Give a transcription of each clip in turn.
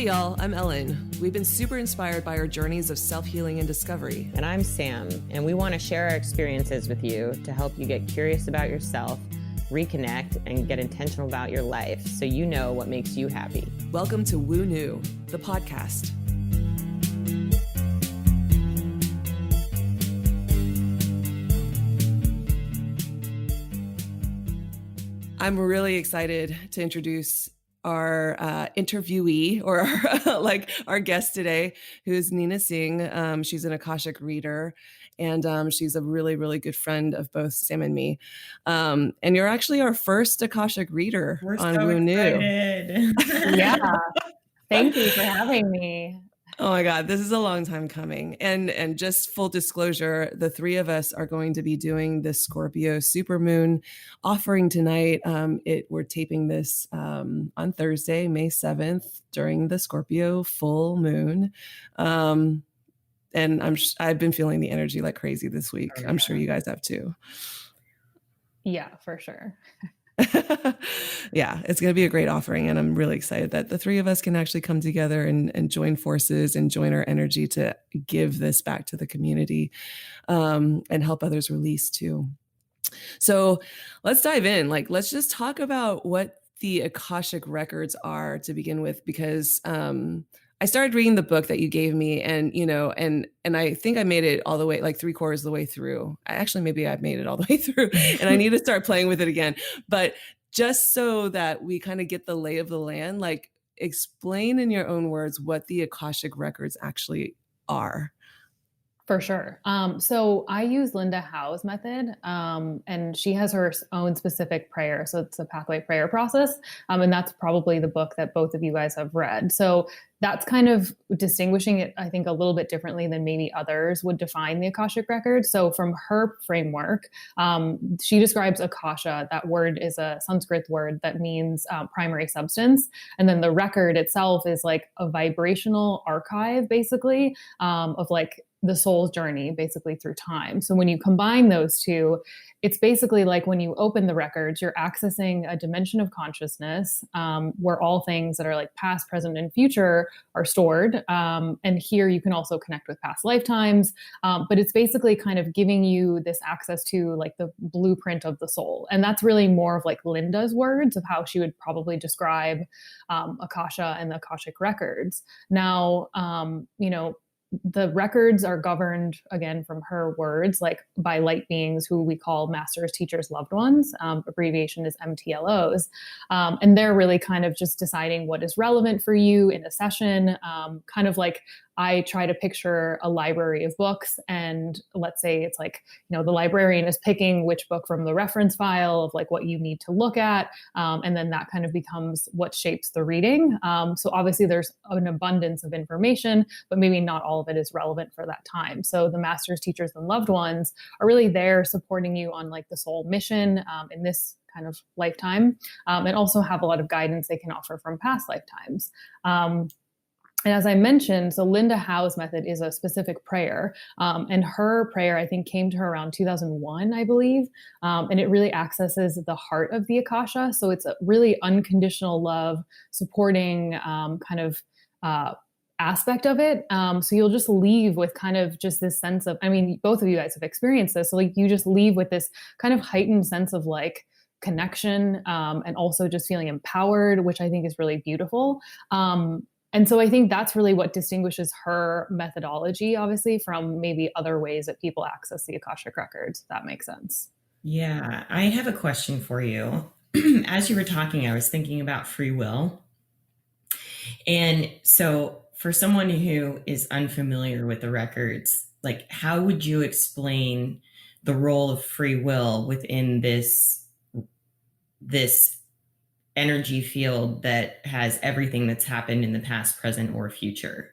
y'all, I'm Ellen. We've been super inspired by our journeys of self-healing and discovery. And I'm Sam, and we want to share our experiences with you to help you get curious about yourself, reconnect, and get intentional about your life so you know what makes you happy. Welcome to Woo New, the podcast. I'm really excited to introduce our interviewee, or our guest today, who's Nina Singh. She's an Akashic reader, and she's a really, really good friend of both Sam and me. And you're actually our first Akashic reader on Woo New. Yeah. Thank you for having me. Oh my God, this is a long time coming. And just full disclosure, the three of us are going to be doing the Scorpio supermoon offering tonight. We're taping this on Thursday, May 7th, during the Scorpio full moon. And I've been feeling the energy like crazy this week. Oh, yeah. I'm sure you guys have too. Yeah, for sure. Yeah, it's going to be a great offering. And I'm really excited that the three of us can actually come together and join forces and join our energy to give this back to the community, and help others release too. So let's dive in. Let's just talk about what the Akashic records are to begin with, because I started reading the book that you gave me, and I think I made it all the way, like 3/4 of the way through. Maybe I've made it all the way through, and I need to start playing with it again. But just so that we kind of get the lay of the land, explain in your own words what the Akashic records actually are. For sure. So I use Linda Howe's method, and she has her own specific prayer. So it's a pathway prayer process. And that's probably the book that both of you guys have read. So that's kind of distinguishing it, I think, a little bit differently than maybe others would define the Akashic record. So from her framework, she describes Akasha. That word is a Sanskrit word that means primary substance. And then the record itself is like a vibrational archive, basically, of the soul's journey basically through time. So when you combine those two, it's basically like when you open the records, you're accessing a dimension of consciousness where all things that are like past, present, and future are stored. And here you can also connect with past lifetimes. But it's basically kind of giving you this access to like the blueprint of the soul. And that's really more of like Linda's words of how she would probably describe Akasha and the Akashic records. Now, the records are governed, again, from her words, by light beings who we call masters, teachers, loved ones. Abbreviation is MTLOs. And they're really kind of just deciding what is relevant for you in a session. Kind of like I try to picture a library of books, and let's say it's the librarian is picking which book from the reference file of what you need to look at. And then that kind of becomes what shapes the reading. So obviously there's an abundance of information, but maybe not all of it is relevant for that time. So the masters, teachers, and loved ones are really there supporting you on the soul mission in this kind of lifetime, and also have a lot of guidance they can offer from past lifetimes. And as I mentioned, so Linda Howe's method is a specific prayer. And her prayer, I think, came to her around 2001, I believe. And it really accesses the heart of the Akasha. So it's a really unconditional love, supporting kind of aspect of it. So you'll just leave with kind of just this sense of, both of you guys have experienced this. So you just leave with this kind of heightened sense of connection, and also just feeling empowered, which I think is really beautiful. And so I think that's really what distinguishes her methodology, obviously, from maybe other ways that people access the Akashic records, if that makes sense. Yeah, I have a question for you. As you were talking, I was thinking about free will. And so for someone who is unfamiliar with the records, how would you explain the role of free will within this energy field that has everything that's happened in the past, present, or future?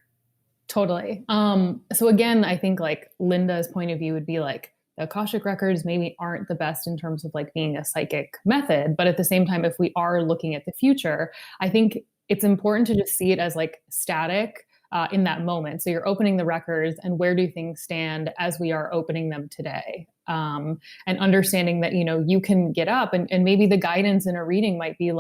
Totally. So again, I think Linda's point of view would be the Akashic records maybe aren't the best in terms of being a psychic method. But at the same time, if we are looking at the future, I think it's important to just see it as static in that moment. So you're opening the records, and where do things stand as we are opening them today? And understanding that, you can get up and maybe the guidance in a reading might be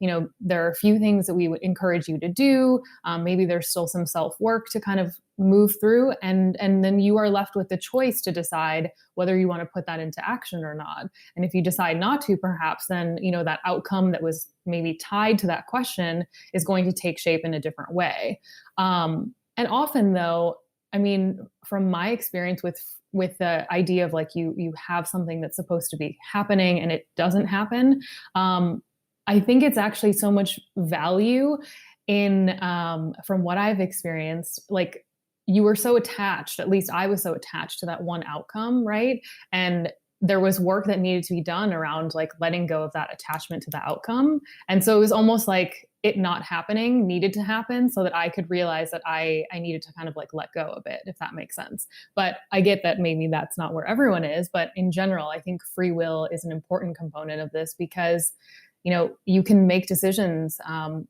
there are a few things that we would encourage you to do. Maybe there's still some self-work to kind of move through, and then you are left with the choice to decide whether you want to put that into action or not. And if you decide not to, perhaps then, that outcome that was maybe tied to that question is going to take shape in a different way. And often though, I mean, from my experience with the idea of like you have something that's supposed to be happening and it doesn't happen, I think it's actually so much value in, from what I've experienced, like you were so attached, at least I was so attached to that one outcome, right? And there was work that needed to be done around like letting go of that attachment to the outcome. And so it was almost like it not happening needed to happen so that I could realize that I needed to kind of like let go a bit, if that makes sense. But I get that maybe that's not where everyone is, but in general, I think free will is an important component of this because you can make decisions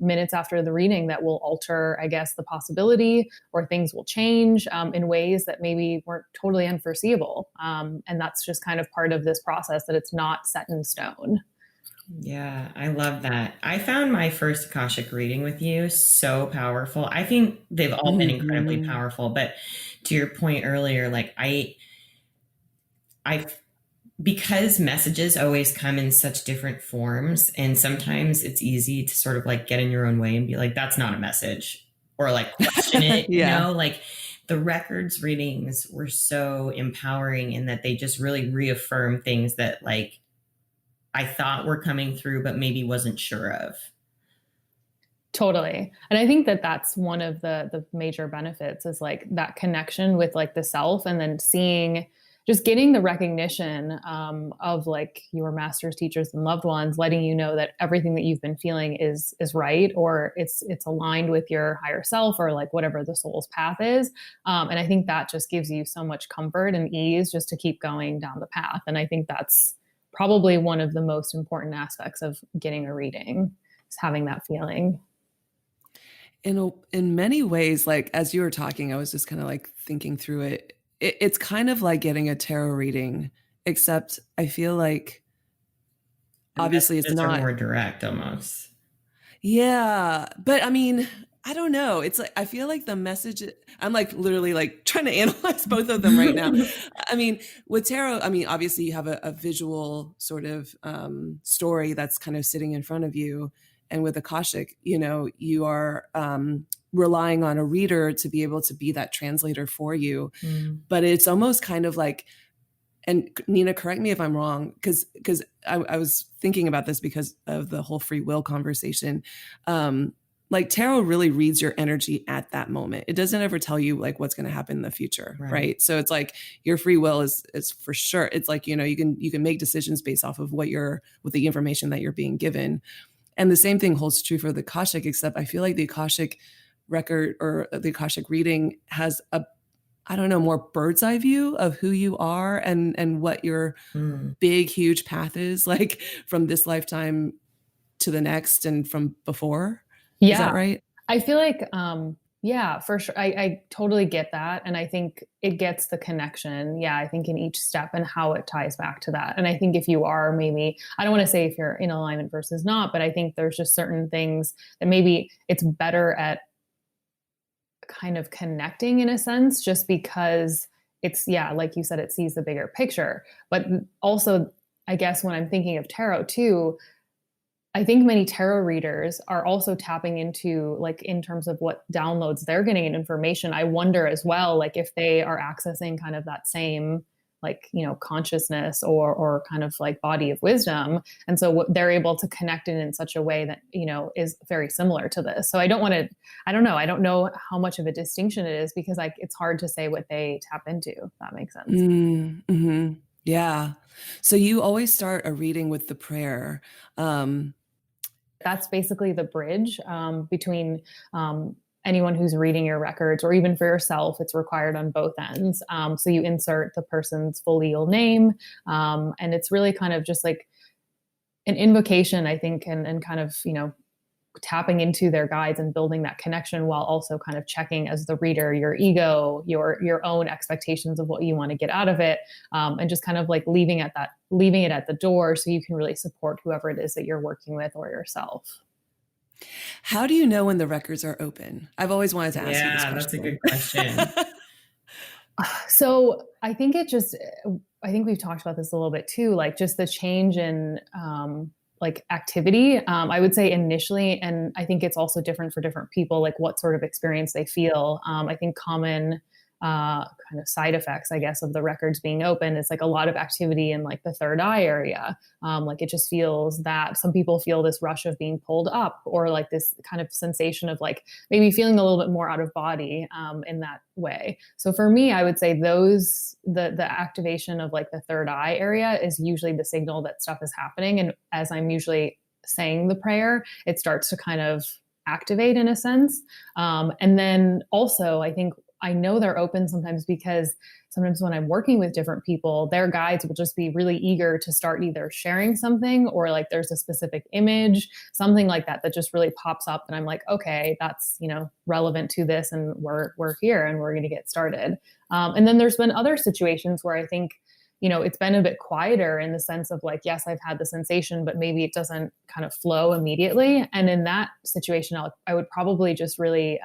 minutes after the reading that will alter, I guess, the possibility, or things will change in ways that maybe weren't totally unforeseeable. And that's just kind of part of this process, that it's not set in stone. Yeah, I love that. I found my first Akashic reading with you so powerful. I think they've all been incredibly powerful, but to your point earlier, like I because messages always come in such different forms, and sometimes it's easy to sort of like get in your own way and be like, that's not a message, or like question it, like the records readings were so empowering in that they just really reaffirm things that like I thought were coming through, but maybe wasn't sure of. Totally. And I think that that's one of the major benefits, is like that connection with like the self, and then just getting the recognition of like your masters, teachers, and loved ones, letting you know that everything that you've been feeling is right, or it's aligned with your higher self, or like whatever the soul's path is. And I think that just gives you so much comfort and ease just to keep going down the path. And I think that's probably one of the most important aspects of getting a reading, is having that feeling. In many ways, like as you were talking, I was just kind of like thinking through it. It's kind of like getting a tarot reading, except I feel like obviously it's not more direct almost. Yeah. But I mean, I don't know. It's like, I feel like the message, I'm like literally like trying to analyze both of them right now. I mean, with tarot, I mean, obviously you have a visual sort of story that's kind of sitting in front of you. And with Akashic, you are relying on a reader to be able to be that translator for you. But it's almost kind of like, and Nina, correct me if I'm wrong, because I was thinking about this because of the whole free will conversation. Like tarot really reads your energy at that moment. It doesn't ever tell you like what's going to happen in the future, right? So it's like your free will is for sure. It's like, you can make decisions based off of with the information that you're being given. And the same thing holds true for the Akashic, except I feel like the Akashic record or the Akashic reading has more bird's eye view of who you are and what your big, huge path is, like from this lifetime to the next and from before. Yeah. Is that right? I feel like, yeah, for sure. I totally get that. And I think it gets the connection. Yeah. I think in each step and how it ties back to that. And I think if you are maybe, I don't want to say if you're in alignment versus not, but I think there's just certain things that maybe it's better at kind of connecting in a sense, just because it's, like you said, it sees the bigger picture. But also, I guess when I'm thinking of tarot too, I think many tarot readers are also tapping into, like, in terms of what downloads they're getting in information. I wonder as well, like if they are accessing kind of that same, like, consciousness or kind of like body of wisdom. And so what they're able to connect it in such a way that, is very similar to this. So I don't know how much of a distinction it is, because like, it's hard to say what they tap into, if that makes sense. Mm-hmm. Yeah. So you always start a reading with the prayer. That's basically the bridge between anyone who's reading your records, or even for yourself. It's required on both ends. So you insert the person's full legal name, and it's really kind of just like an invocation, I think, and kind of, tapping into their guides and building that connection, while also kind of checking as the reader your ego, your own expectations of what you want to get out of it, and just kind of like leaving it at the door, so you can really support whoever it is that you're working with or yourself. How do you know when the records are open? I've always wanted to ask you this Yeah, that's a question. good question. So I think I think we've talked about this a little bit too, like just the change in like activity. I would say initially, and I think it's also different for different people, like what sort of experience they feel. I think common kind of side effects, I guess, of the records being open is like a lot of activity in like the third eye area. Like it just feels that some people feel this rush of being pulled up, or like this kind of sensation of like maybe feeling a little bit more out of body in that way. So for me, I would say the activation of like the third eye area is usually the signal that stuff is happening. And as I'm usually saying the prayer, it starts to kind of activate in a sense. And then also, I know they're open sometimes because sometimes when I'm working with different people, their guides will just be really eager to start either sharing something, or like there's a specific image, something like that just really pops up. And I'm like, okay, that's, relevant to this. And we're here and we're going to get started. And then there's been other situations where I think, it's been a bit quieter in the sense of like, yes, I've had the sensation, but maybe it doesn't kind of flow immediately. And in that situation, I would probably just really,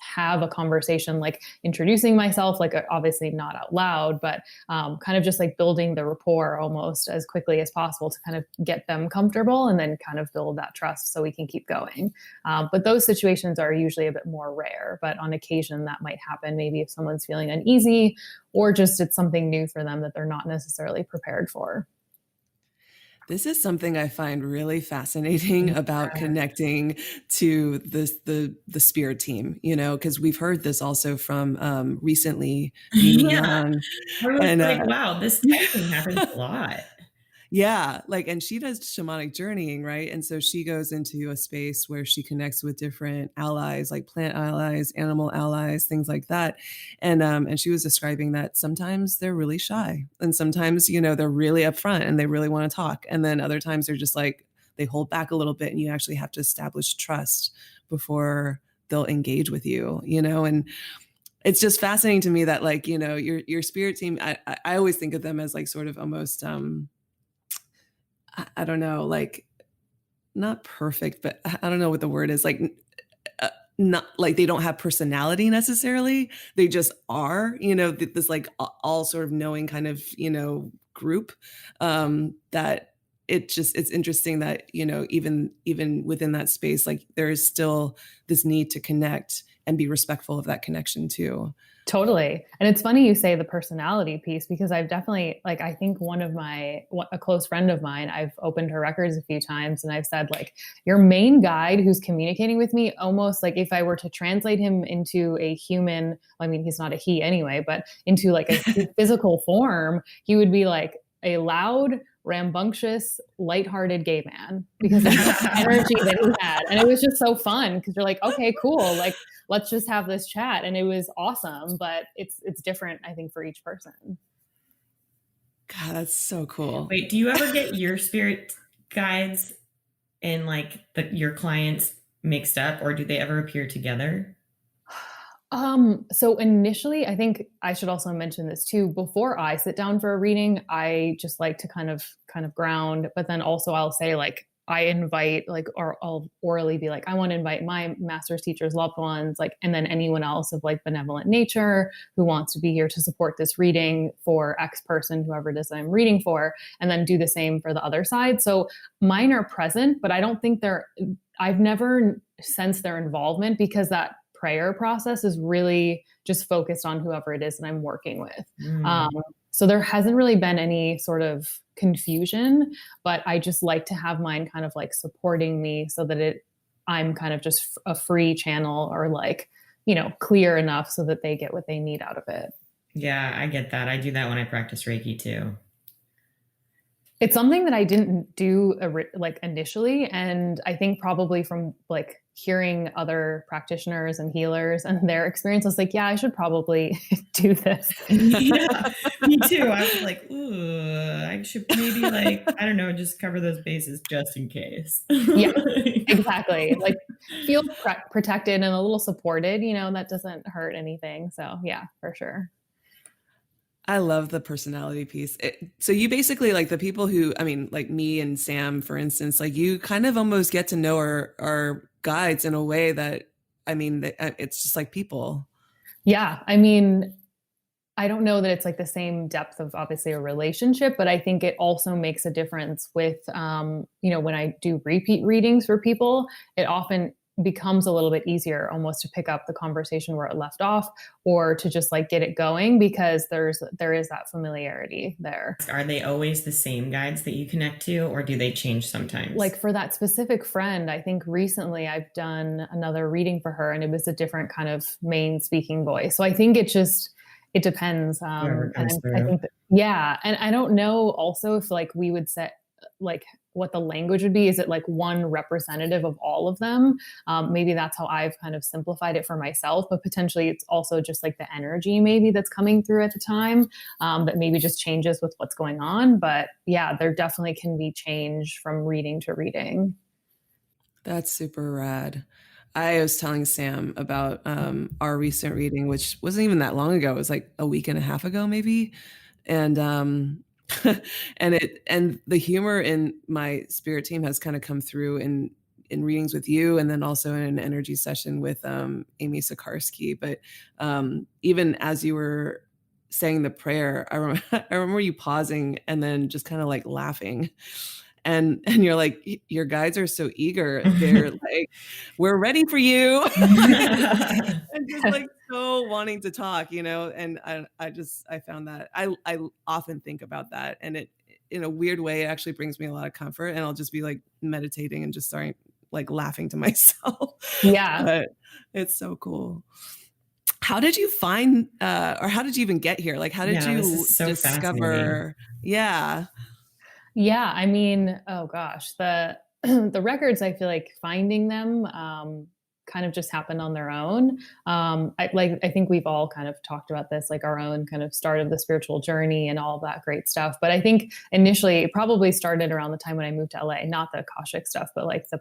have a conversation, like introducing myself, like obviously not out loud, but kind of just like building the rapport almost as quickly as possible to kind of get them comfortable and then kind of build that trust so we can keep going. But those situations are usually a bit more rare, but on occasion that might happen. Maybe if someone's feeling uneasy, or just it's something new for them that they're not necessarily prepared for. This is something I find really fascinating about connecting to the spirit team, because we've heard this also from recently Mimi Young. I was And like, wow, this type thing happens a lot. yeah, like, and she does shamanic journeying, right? And so she goes into a space where she connects with different allies, like plant allies, animal allies, things like that. And she was describing that sometimes they're really shy, and sometimes, they're really upfront and they really want to talk. And then other times they're just like, they hold back a little bit, and you actually have to establish trust before they'll engage with you, and it's just fascinating to me that, like, your spirit team, I always think of them as like sort of almost, I don't know, like not perfect, but I don't know what the word is, like not like they don't have personality necessarily. They just are, this like all sort of knowing kind of, group, that it's interesting that, even within that space, like there is still this need to connect and be respectful of that connection too. Totally. And it's funny you say the personality piece, because I've definitely, like, I think a close friend of mine, I've opened her records a few times and I've said, like, your main guide who's communicating with me, almost like if I were to translate him into a human, I mean, he's not a he anyway, but into like a physical form, he would be like a loud, rambunctious, lighthearted gay man, because of the energy that he had. And it was just so fun because you're like, okay, cool. Like, let's just have this chat. And it was awesome, but it's different, I think, for each person. God, that's so cool. Wait, do you ever get your spirit guides and like your clients mixed up, or do they ever appear together? So initially, I think I should also mention this too. Before I sit down for a reading, I just like to kind of ground, but then also I'll say, like, I invite, like, or I'll orally be like, I want to invite my master's teachers, loved ones, like, and then anyone else of like benevolent nature who wants to be here to support this reading for X person, whoever it is I'm reading for, and then do the same for the other side. So mine are present, but I don't think I've never sensed their involvement, because that prayer process is really just focused on whoever it is that I'm working with. So there hasn't really been any sort of confusion, but I just like to have mine kind of like supporting me so that I'm kind of just a free channel, or like, clear enough so that they get what they need out of it. Yeah, I get that. I do that when I practice Reiki too. It's something that I didn't do like initially. And I think probably from like hearing other practitioners and healers and their experience, I was like, yeah, I should probably do this. Yeah, me too. I was like, ooh, I should maybe, like, I don't know, just cover those bases just in case. Yeah, exactly. Like, feel protected and a little supported, that doesn't hurt anything. So yeah, for sure. I love the personality piece. So you basically like the people who, I mean, like me and Sam, for instance, like you kind of almost get to know our guides in a way that, I mean, it's just like people. Yeah. I mean, I don't know that it's like the same depth of obviously a relationship, but I think it also makes a difference with, when I do repeat readings for people, it often becomes a little bit easier almost to pick up the conversation where it left off or to just like get it going because there is that familiarity there. Are they always the same guides that you connect to, or do they change sometimes? Like for that specific friend, I think recently I've done another reading for her and it was a different kind of main speaking voice. So I think it depends. Whoever comes And through. I think yeah. And I don't know also if like we would set like what the language would be. Is it like one representative of all of them? Maybe that's how I've kind of simplified it for myself, but potentially it's also just like the energy maybe that's coming through at the time that maybe just changes with what's going on. But yeah, there definitely can be change from reading to reading. That's super rad. I was telling Sam about our recent reading, which wasn't even that long ago. It was like a week and a half ago, maybe. And and the humor in my spirit team has kind of come through in readings with you, and then also in an energy session with Amy Sikarsky. But even as you were saying the prayer, I remember you pausing and then just kind of like laughing. And you're like, your guides are so eager. They're like, we're ready for you. And just like so wanting to talk, and I found that I often think about that, and it in a weird way it actually brings me a lot of comfort, and I'll just be like meditating and just starting like laughing to myself. Yeah. But it's so cool. How did you find or how did you even get here? Like how did you this is so discover? Yeah. Yeah, I mean, oh gosh, the the records, I feel like finding them kind of just happened on their own. I think we've all kind of talked about this, like our own kind of start of the spiritual journey and all of that great stuff. But I think initially it probably started around the time when I moved to LA, not the Akashic stuff, but like the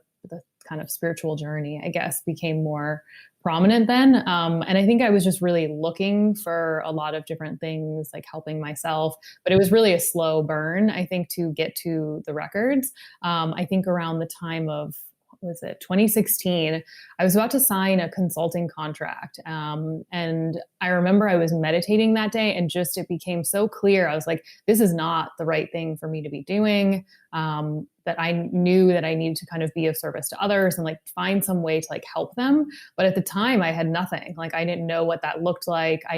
kind of spiritual journey, I guess, became more prominent then. And I think I was just really looking for a lot of different things, like helping myself. But it was really a slow burn, I think, to get to the records. I think around the time of, what was it, 2016, I was about to sign a consulting contract. And I remember I was meditating that day and just it became so clear. I was like, this is not the right thing for me to be doing. That I knew that I needed to kind of be of service to others and like find some way to like help them. But at the time I had nothing. Like I didn't know what that looked like. I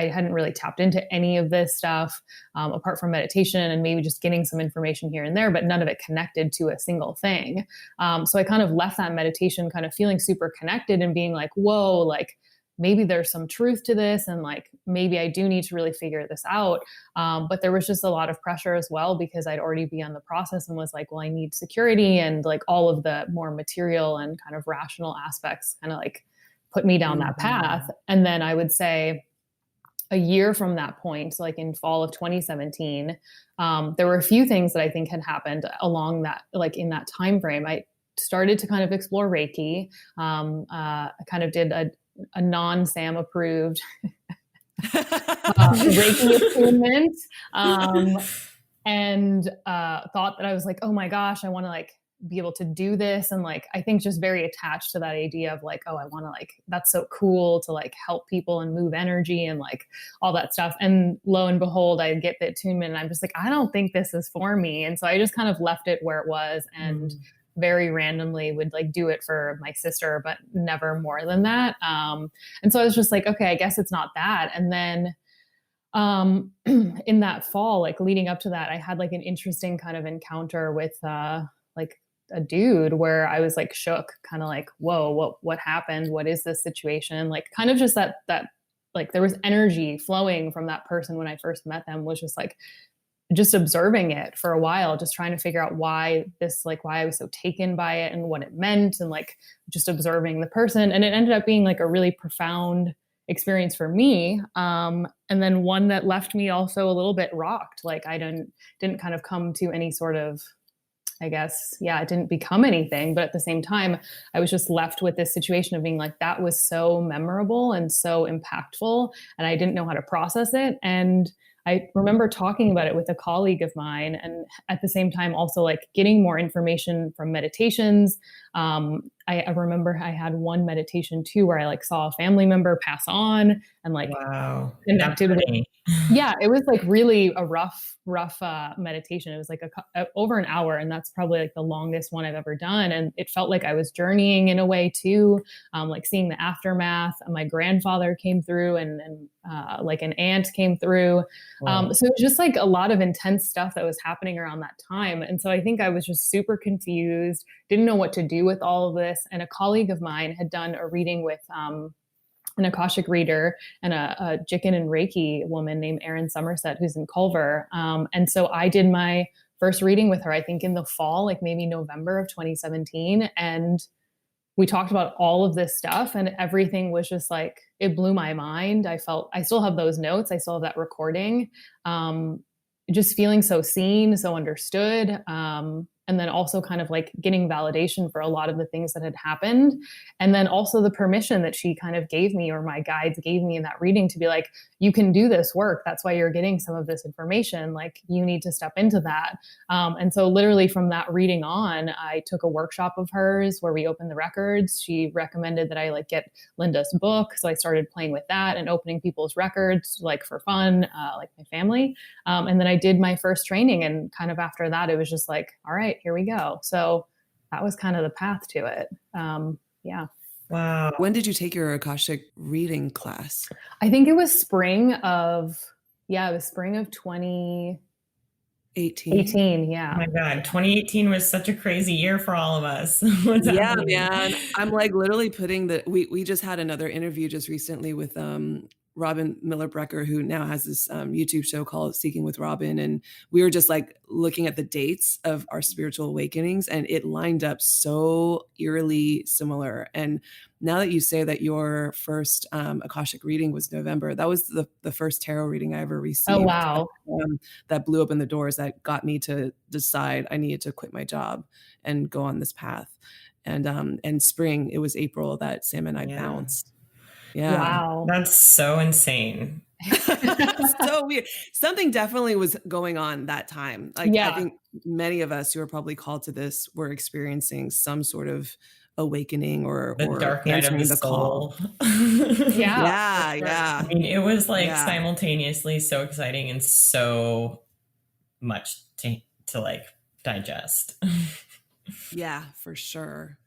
hadn't really tapped into any of this stuff apart from meditation and maybe just getting some information here and there, but none of it connected to a single thing. So I kind of left that meditation kind of feeling super connected and being like, whoa, like maybe there's some truth to this. And like, maybe I do need to really figure this out. But there was just a lot of pressure as well, because I'd already begun the process and was like, well, I need security, and like all of the more material and kind of rational aspects kind of like put me down that path. And then I would say, a year from that point, so like in fall of 2017, there were a few things that I think had happened along that, like in that time frame. I started to kind of explore Reiki. I kind of did a non-Sam approved Reiki attunement, and thought that I was like, oh my gosh, I want to like be able to do this. And like, I think just very attached to that idea of like, oh, I want to like, that's so cool to like help people and move energy and like all that stuff. And lo and behold, I get the attunement and I'm just like, I don't think this is for me. And so I just kind of left it where it was and very randomly would like do it for my sister, but never more than that. And so I was just like, okay, I guess it's not that. And then in that fall, like leading up to that, I had like an interesting kind of encounter with like a dude where I was like shook, kind of like, whoa, what happened? What is this situation? Like kind of just that like there was energy flowing from that person when I first met them, was just like just observing it for a while, just trying to figure out why I was so taken by it and what it meant, and like just observing the person. And it ended up being like a really profound experience for me. And then one that left me also a little bit rocked. Like I didn't kind of come to any sort of I guess, yeah, it didn't become anything. But at the same time, I was just left with this situation of being like, that was so memorable and so impactful. And I didn't know how to process it. And I remember talking about it with a colleague of mine, and at the same time, also like getting more information from meditations. I remember I had one meditation too, where I like saw a family member pass on and like Wow. connected with. Yeah, it was like really a rough meditation. It was like over an hour, and that's probably like the longest one I've ever done. And it felt like I was journeying in a way too, like seeing the aftermath. My grandfather came through, and like an aunt came through. Wow. So it was just like a lot of intense stuff that was happening around that time. And so I think I was just super confused, didn't know what to do with all of this. And a colleague of mine had done a reading with an Akashic reader and a Jickin and Reiki woman named Erin Somerset, who's in Culver. And so I did my first reading with her, I think in the fall, like maybe November of 2017. And we talked about all of this stuff, and everything was just like, it blew my mind. I still have those notes. I still have that recording. Just feeling so seen, so understood. And then also kind of like getting validation for a lot of the things that had happened. And then also the permission that she kind of gave me, or my guides gave me in that reading, to be like, you can do this work. That's why you're getting some of this information. Like, you need to step into that. And so literally from that reading on, I took a workshop of hers where we opened the records. She recommended that I like get Linda's book. So I started playing with that and opening people's records, like for fun, like my family. And then I did my first training, and kind of after that, it was just like, all right, here we go. So that was kind of the path to it. Yeah. Wow. When did you take your Akashic reading class? I think it was spring of 2018. Yeah. Oh my God. 2018 was such a crazy year for all of us. Yeah, man. I'm like literally putting we just had another interview just recently with Robin Miller Brecker, who now has this YouTube show called Seeking with Robin. And we were just like looking at the dates of our spiritual awakenings, and it lined up so eerily similar. And now that you say that your first Akashic reading was November, that was the first tarot reading I ever received. Oh, wow. That blew open the doors, that got me to decide I needed to quit my job and go on this path. And spring, it was April that Sam and I bounced. Yeah. Wow. That's so insane. So weird. Something definitely was going on that time. Like, I think many of us who are probably called to this were experiencing some sort of awakening or dark night of the soul. Yeah. Yeah. I mean, it was like simultaneously so exciting and so much to like digest. Yeah, for sure.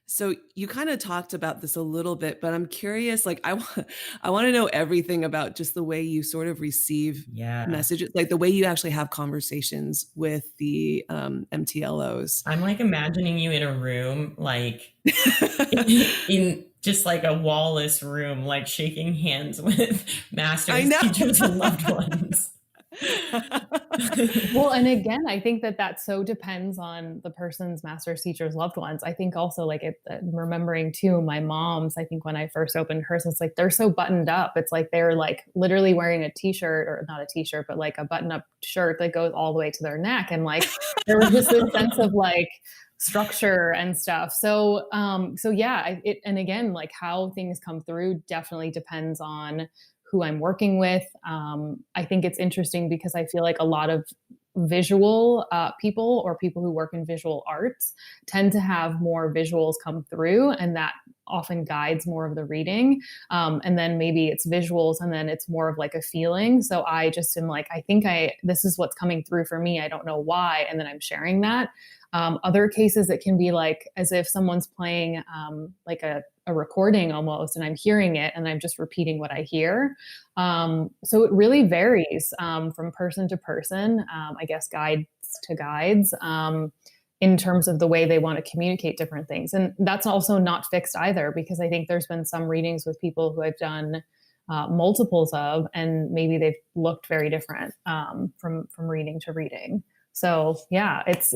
So you kind of talked about this a little bit, but I'm curious, like I want to know everything about just the way you sort of receive messages, like the way you actually have conversations with the MTLOs. I'm like imagining you in a room, like in just like a wall-less room, like shaking hands with masters, teachers, and loved ones. Well, and again, I think that so depends on the person's master's, teachers, loved ones. I think also like remembering too, my mom's, I think when I first opened hers, it's like, they're so buttoned up. It's like, they're like literally wearing a t-shirt, or not a t-shirt, but like a button up shirt that goes all the way to their neck. And like, there was just this sense of like structure and stuff. So yeah, and again, like how things come through definitely depends on who I'm working with. I think it's interesting because I feel like a lot of visual people, or people who work in visual arts, tend to have more visuals come through, and that often guides more of the reading. And then maybe it's visuals, and then it's more of like a feeling. So I just am like, I think this is what's coming through for me. I don't know why. And then I'm sharing that. Other cases, it can be like as if someone's playing like a recording almost, and I'm hearing it and I'm just repeating what I hear. So it really varies from person to person, I guess guides to guides, in terms of the way they want to communicate different things. And that's also not fixed either, because I think there's been some readings with people who I've done multiples of, and maybe they've looked very different from reading to reading. So yeah, it's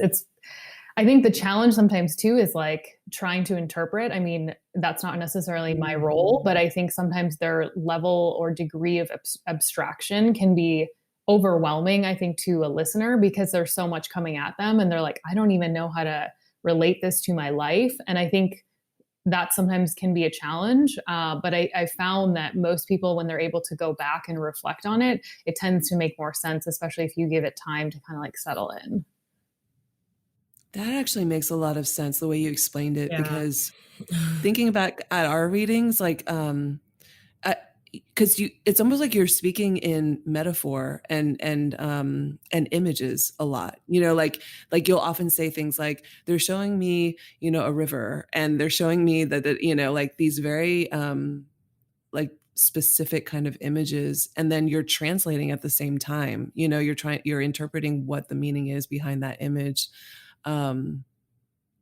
I think the challenge sometimes too is like trying to interpret. I mean, that's not necessarily my role, but I think sometimes their level or degree of abstraction can be overwhelming, I think, to a listener, because there's so much coming at them and they're like, I don't even know how to relate this to my life. And I think that sometimes can be a challenge. But I found that most people, when they're able to go back and reflect on it, it tends to make more sense, especially if you give it time to kind of like settle in. That actually makes a lot of sense the way you explained it, Yeah. because thinking back at our readings, like, because it's almost like you're speaking in metaphor and images a lot, like you'll often say things like, they're showing me, a river, and they're showing me that, like these very like specific kind of images, and then you're translating at the same time, you're interpreting what the meaning is behind that image,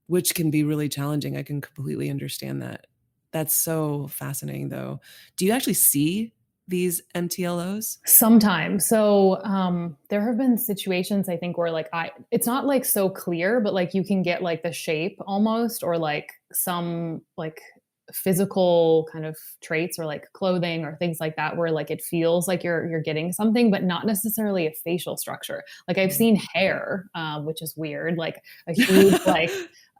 which can be really challenging. I can completely understand that. That's so fascinating, though. Do you actually see these MTLOs? Sometimes. So there have been situations, I think, where like it's not like so clear, but like you can get like the shape almost, or like some like physical kind of traits or like clothing or things like that, where like it feels like you're getting something, but not necessarily a facial structure. Like I've seen hair, which is weird, like a huge like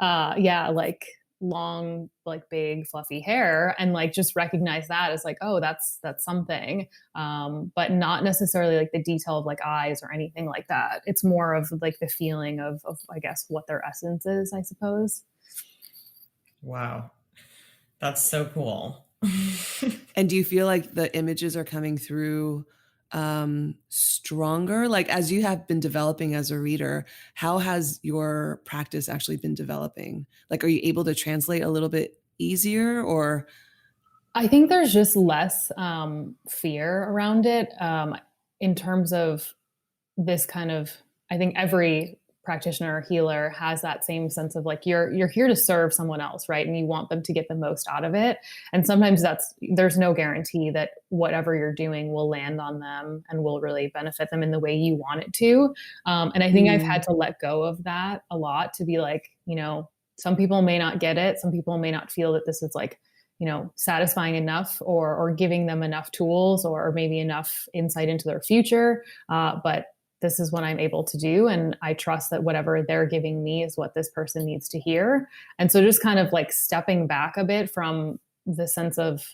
like long, like big fluffy hair, and like just recognize that as like, oh, that's something, but not necessarily like the detail of like eyes or anything like that. It's more of like the feeling of I guess what their essence is, I suppose. Wow. That's so cool. And do you feel like the images are coming through stronger? Like, as you have been developing as a reader, how has your practice actually been developing? Like, are you able to translate a little bit easier, or? I think there's just less fear around it, in terms of this kind of, I think every practitioner or healer has that same sense of like, you're here to serve someone else, right? And you want them to get the most out of it. And sometimes there's no guarantee that whatever you're doing will land on them and will really benefit them in the way you want it to. And I think I've had to let go of that a lot, to be like, some people may not get it. Some people may not feel that this is like, satisfying enough, or giving them enough tools, or maybe enough insight into their future. But this is what I'm able to do. And I trust that whatever they're giving me is what this person needs to hear. And so just kind of like stepping back a bit from the sense of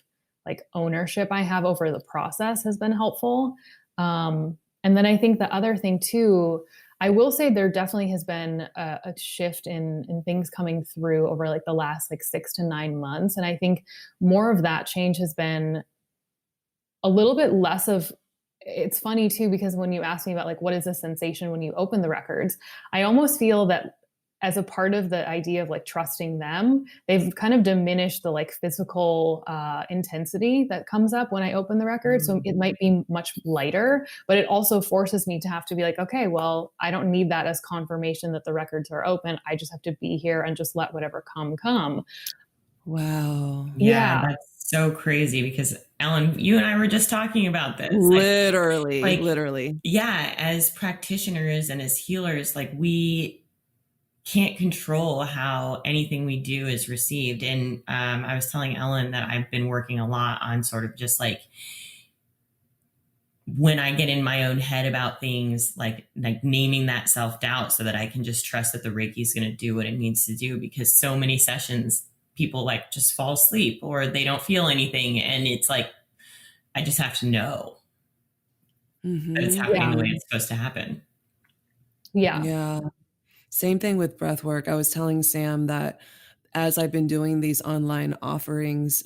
like ownership I have over the process has been helpful. And then I think the other thing too, I will say there definitely has been a shift in things coming through over like the last like 6 to 9 months. And I think more of that change has been a little bit less of, it's funny too, because when you ask me about like, what is the sensation when you open the records, I almost feel that as a part of the idea of like trusting them, they've kind of diminished the like physical intensity that comes up when I open the record. So it might be much lighter, but it also forces me to have to be like, okay, well, I don't need that as confirmation that the records are open. I just have to be here and just let whatever come. Wow. Yeah, that's so crazy, because Ellen, you and I were just talking about this. Literally. Yeah, as practitioners and as healers, like we can't control how anything we do is received. And I was telling Ellen that I've been working a lot on sort of just like, when I get in my own head about things, like naming that self-doubt, so that I can just trust that the Reiki is going to do what it needs to do. Because so many sessions, people like just fall asleep or they don't feel anything. And it's like, I just have to know that it's happening the way it's supposed to happen. Yeah. Same thing with breath work. I was telling Sam that as I've been doing these online offerings,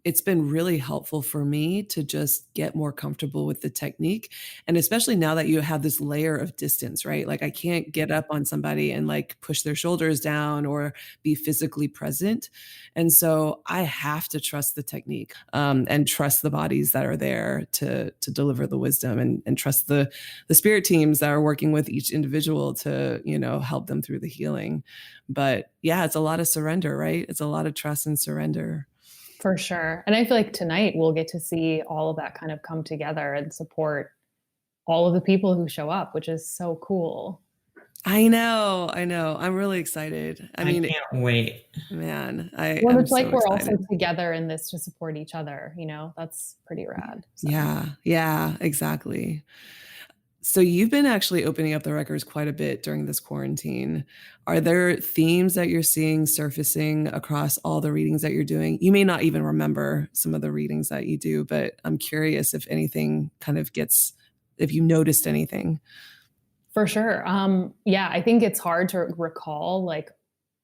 it's been really helpful for me to just get more comfortable with the technique. And especially now that you have this layer of distance, right? Like I can't get up on somebody and like push their shoulders down or be physically present. And so I have to trust the technique, and trust the bodies that are there to deliver the wisdom, and trust the spirit teams that are working with each individual to, help them through the healing. But yeah, it's a lot of surrender, right? It's a lot of trust and surrender. For sure. And I feel like tonight we'll get to see all of that kind of come together and support all of the people who show up, which is so cool. I know. I'm really excited. I mean, can't wait. Man, it's like we're also together in this to support each other, that's pretty rad. So. Yeah, exactly. So you've been actually opening up the records quite a bit during this quarantine. Are there themes that you're seeing surfacing across all the readings that you're doing? You may not even remember some of the readings that you do, but I'm curious if anything kind of if you noticed anything. For sure. Yeah, I think it's hard to recall like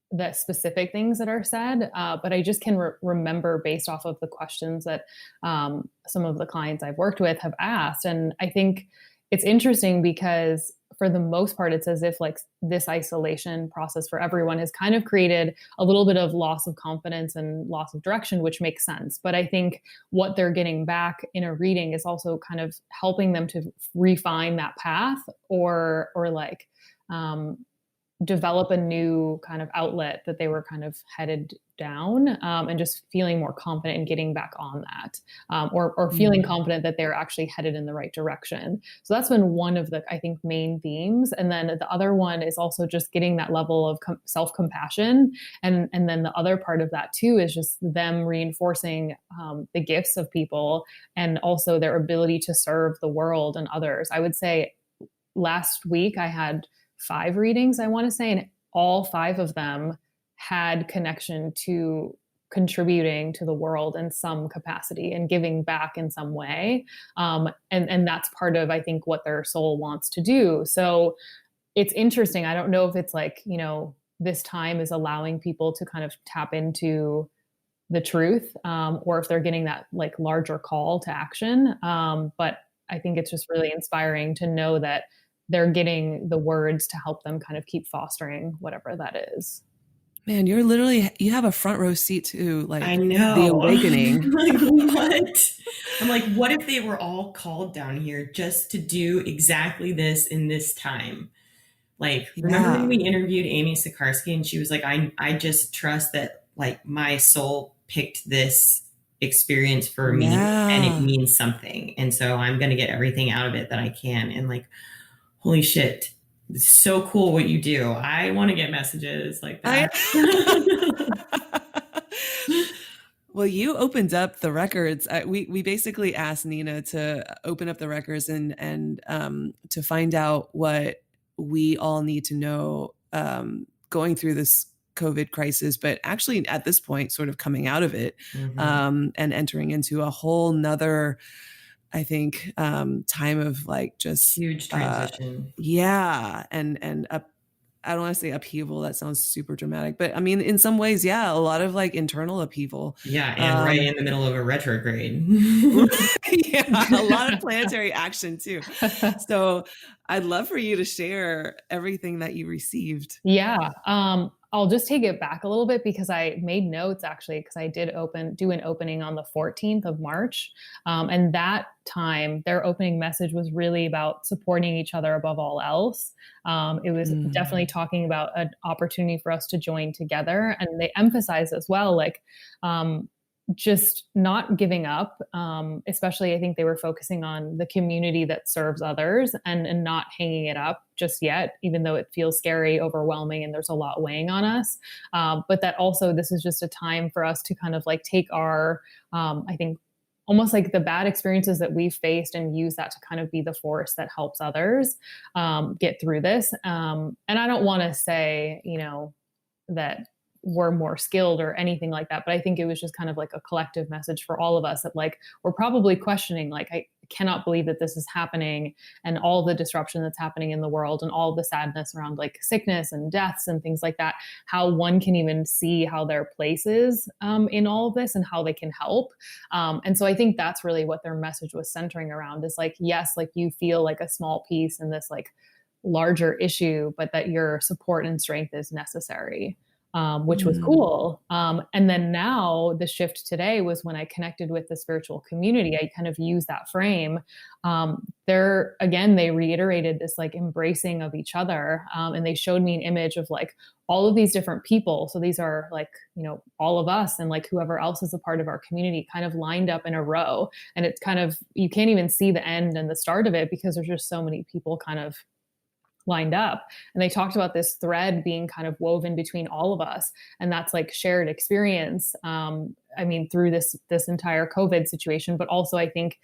the specific things that are said, but I just can remember based off of the questions that some of the clients I've worked with have asked. And I think it's interesting because for the most part, it's as if like this isolation process for everyone has kind of created a little bit of loss of confidence and loss of direction, which makes sense. But I think what they're getting back in a reading is also kind of helping them to refine that path or like, develop a new kind of outlet that they were kind of headed down, and just feeling more confident in getting back on that, or feeling confident that they're actually headed in the right direction. So that's been one of the, I think, main themes. And then the other one is also just getting that level of self-compassion. And then the other part of that too is just them reinforcing the gifts of people and also their ability to serve the world and others. I would say last week I had 5 readings, I want to say, and all 5 of them had connection to contributing to the world in some capacity and giving back in some way. And that's part of, I think, what their soul wants to do. So it's interesting. I don't know if it's like, this time is allowing people to kind of tap into the truth, or if they're getting that like larger call to action. But I think it's just really inspiring to know that they're getting the words to help them kind of keep fostering whatever that is. Man, you have a front row seat to like I know. the awakening. Like, what? I'm like, what if they were all called down here just to do exactly this in this time? Like, remember when we interviewed Amy Sikarsky and she was like, I just trust that like my soul picked this experience for me and it means something. And so I'm going to get everything out of it that I can. And like, holy shit, it's so cool what you do. I want to get messages like that. Well, you opened up the records. We basically asked Nina to open up the records and to find out what we all need to know going through this COVID crisis, but actually at this point, sort of coming out of it, and entering into a whole nother, I think, time of like just huge transition. And I don't want to say upheaval. That sounds super dramatic, but I mean, in some ways, yeah, a lot of like internal upheaval. Yeah, and right in the middle of a retrograde. Yeah, a lot of planetary action too. So I'd love for you to share everything that you received. Yeah. I'll just take it back a little bit because I made notes actually, because I did do an opening on the 14th of March. And that time, their opening message was really about supporting each other above all else. It was definitely talking about an opportunity for us to join together. And they emphasized as well, like, just not giving up. Especially, I think they were focusing on the community that serves others and not hanging it up just yet, even though it feels scary, overwhelming, and there's a lot weighing on us. But that also, this is just a time for us to kind of like take our, I think, almost like the bad experiences that we've faced and use that to kind of be the force that helps others get through this. And I don't want to say, that we're more skilled or anything like that. But I think it was just kind of like a collective message for all of us that like, we're probably questioning, like, I cannot believe that this is happening and all the disruption that's happening in the world and all the sadness around like sickness and deaths and things like that, how one can even see how their place is in all of this and how they can help. And so I think that's really what their message was centering around is like, yes, like you feel like a small piece in this like larger issue, but that your support and strength is necessary. Which was cool. And then now the shift today was when I connected with the spiritual community. I kind of used that frame. They reiterated this like embracing of each other. And they showed me an image of like all of these different people. So these are like, all of us and like whoever else is a part of our community kind of lined up in a row. And it's kind of, you can't even see the end and the start of it because there's just so many people kind of lined up. And they talked about this thread being kind of woven between all of us. And that's like shared experience. Through this entire COVID situation, but also I think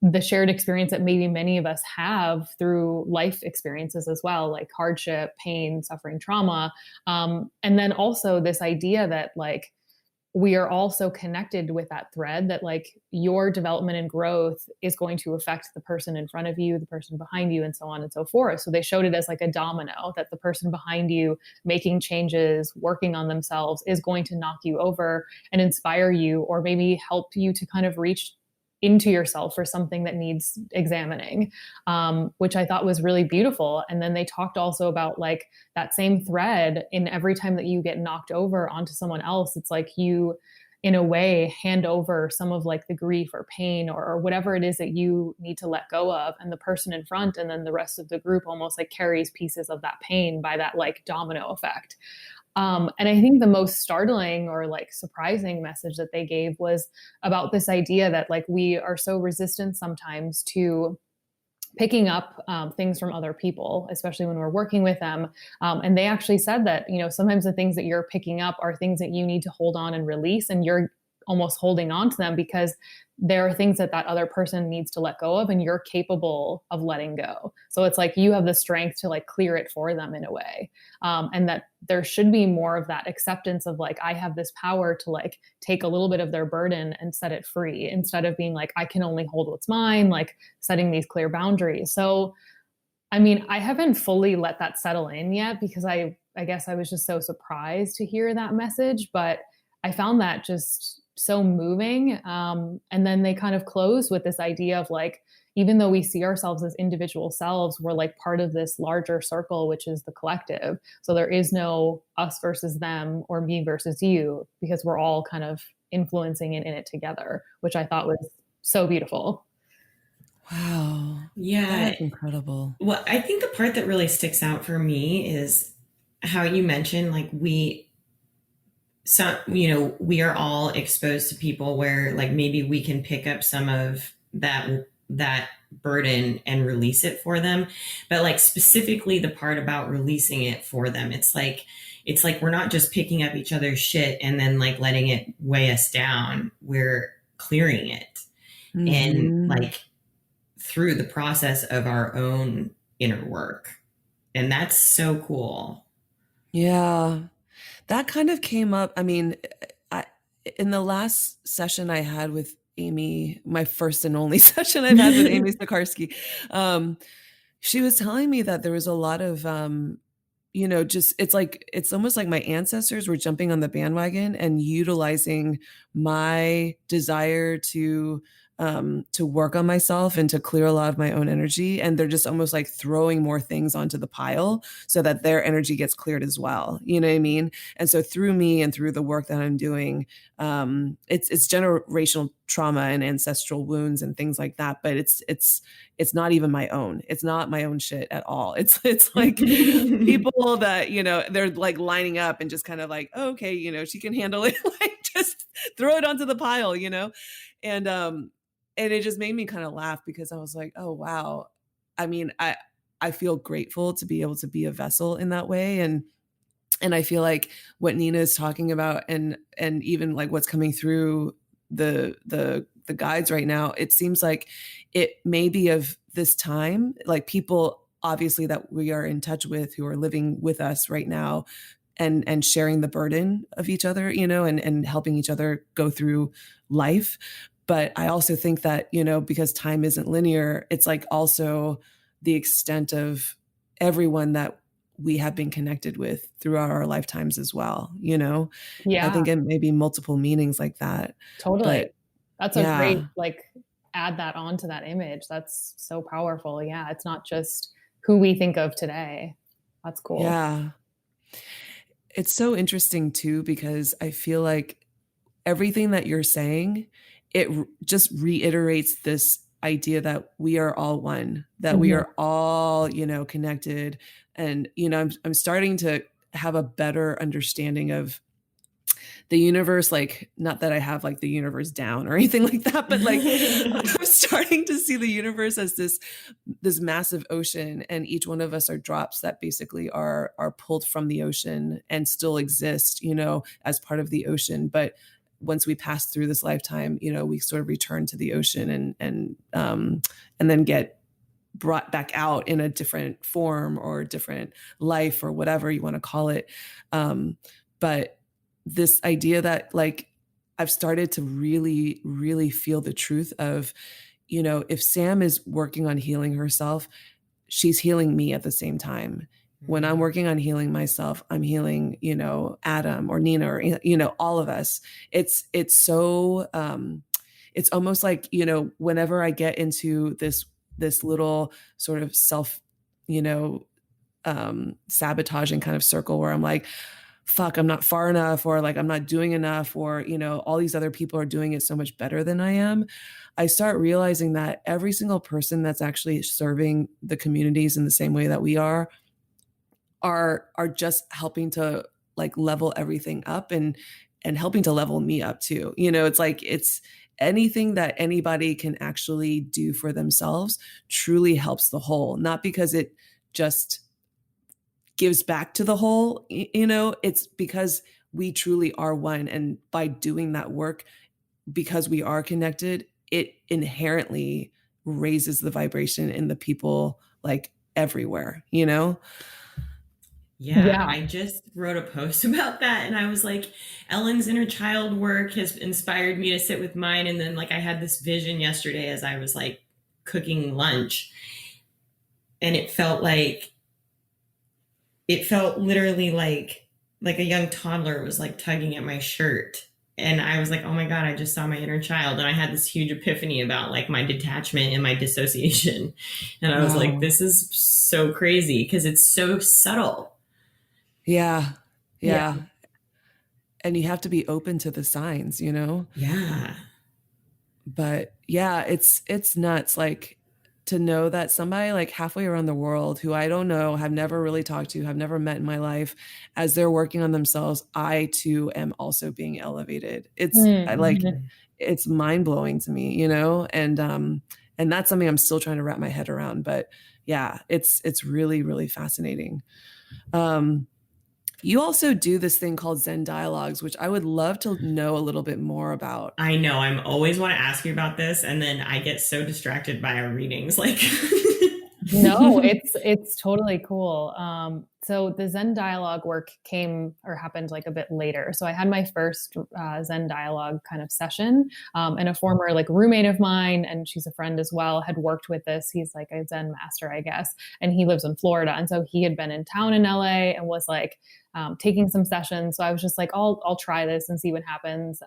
the shared experience that maybe many of us have through life experiences as well, like hardship, pain, suffering, trauma. And then also this idea that like we are all so connected with that thread that like your development and growth is going to affect the person in front of you, the person behind you, and so on and so forth. So they showed it as like a domino, that the person behind you making changes, working on themselves is going to knock you over and inspire you, or maybe help you to kind of reach into yourself for something that needs examining, which I thought was really beautiful. And then they talked also about like that same thread in every time that you get knocked over onto someone else. It's like you, in a way, hand over some of like the grief or pain or whatever it is that you need to let go of. And the person in front and then the rest of the group almost like carries pieces of that pain by that like domino effect. And I think the most startling or like surprising message that they gave was about this idea that like we are so resistant sometimes to picking up things from other people, especially when we're working with them. And they actually said that, you know, sometimes the things that you're picking up are things that you need to hold on and release, and you're almost holding on to them because there are things that that other person needs to let go of and you're capable of letting go. So it's like you have the strength to like clear it for them in a way. And that there should be more of that acceptance of like, I have this power to like take a little bit of their burden and set it free, instead of being like, I can only hold what's mine, like setting these clear boundaries. So, I mean, I haven't fully let that settle in yet because I guess I was just so surprised to hear that message, but I found that just so moving. And then they kind of close with this idea of like, even though we see ourselves as individual selves, we're like part of this larger circle, which is the collective. So there is no us versus them or me versus you, because we're all kind of influencing and in it together, which I thought was so beautiful. Wow. Yeah. That's incredible. Well, I think the part that really sticks out for me is how you mentioned like we are all exposed to people where like maybe we can pick up some of that burden and release it for them. But like specifically the part about releasing it for them, it's like we're not just picking up each other's shit and then like letting it weigh us down. We're clearing it. Mm-hmm. And like through the process of our own inner work. And that's so cool. Yeah. That kind of came up. I mean, in the last session I had with Amy, my first and only session I've had with Amy Sikarsky, she was telling me that there was a lot of, just, it's almost like my ancestors were jumping on the bandwagon and utilizing my desire to work on myself and to clear a lot of my own energy. And they're just almost like throwing more things onto the pile so that their energy gets cleared as well. You know what I mean? And so through me and through the work that I'm doing, it's generational trauma and ancestral wounds and things like that. But it's not even my own. It's not my own shit at all. It's like people that, they're like lining up and just kind of like, oh, okay, she can handle it. Like just throw it onto the pile, and it just made me kind of laugh because I was like, oh, wow. I mean, I feel grateful to be able to be a vessel in that way. And I feel like what Nina is talking about and even like what's coming through the guides right now, it seems like it may be of this time, like people obviously that we are in touch with who are living with us right now and sharing the burden of each other, and helping each other go through life. But I also think that, because time isn't linear, it's like also the extent of everyone that we have been connected with throughout our lifetimes as well, Yeah. I think it may be multiple meanings like that. Totally. That's a great, add that on to that image. That's so powerful. Yeah. It's not just who we think of today. That's cool. Yeah. It's so interesting too, because I feel like everything that you're saying, it just reiterates this idea that we are all one, that we are all, connected. And, I'm starting to have a better understanding of the universe, like, not that I have like the universe down or anything like that, but like I'm starting to see the universe as this massive ocean, and each one of us are drops that basically are pulled from the ocean and still exist, as part of the ocean. But once we pass through this lifetime, we sort of return to the ocean and then get brought back out in a different form or different life or whatever you want to call it. But this idea that like, I've started to really, really feel the truth of, if Sam is working on healing herself, she's healing me at the same time. When I'm working on healing myself, I'm healing, Adam or Nina or, all of us. It's so, it's almost like, whenever I get into this little sort of self, sabotaging kind of circle where I'm like, fuck, I'm not far enough, or like, I'm not doing enough, or, all these other people are doing it so much better than I am. I start realizing that every single person that's actually serving the communities in the same way that we are just helping to like level everything up and helping to level me up too. It's like, it's anything that anybody can actually do for themselves truly helps the whole, not because it just gives back to the whole, it's because we truly are one. And by doing that work, because we are connected, it inherently raises the vibration in the people like everywhere, Yeah, I just wrote a post about that, and I was like, Ellen's inner child work has inspired me to sit with mine. And then like, I had this vision yesterday as I was like cooking lunch, and it felt literally like a young toddler was like tugging at my shirt. And I was like, oh my God, I just saw my inner child. And I had this huge epiphany about like my detachment and my dissociation. And I was like, this is so crazy because it's so subtle. Yeah. And you have to be open to the signs, Yeah. But yeah, it's nuts. Like, to know that somebody like halfway around the world who I don't know, have never really talked to, have never met in my life, as they're working on themselves, I too am also being elevated. It's like, it's mind blowing to me, and that's something I'm still trying to wrap my head around. But yeah, it's really, really fascinating. You also do this thing called Zen Dialogues, which I would love to know a little bit more about. I know. I'm always want to ask you about this, and then I get so distracted by our readings. Like, no, it's totally cool. So the Zen dialogue work happened like a bit later. So I had my first Zen dialogue kind of session, and a former like roommate of mine, and she's a friend as well, had worked with this. He's like a Zen master, I guess, and he lives in Florida. And so he had been in town in LA and was like taking some sessions. So I was just like, I'll try this and see what happens.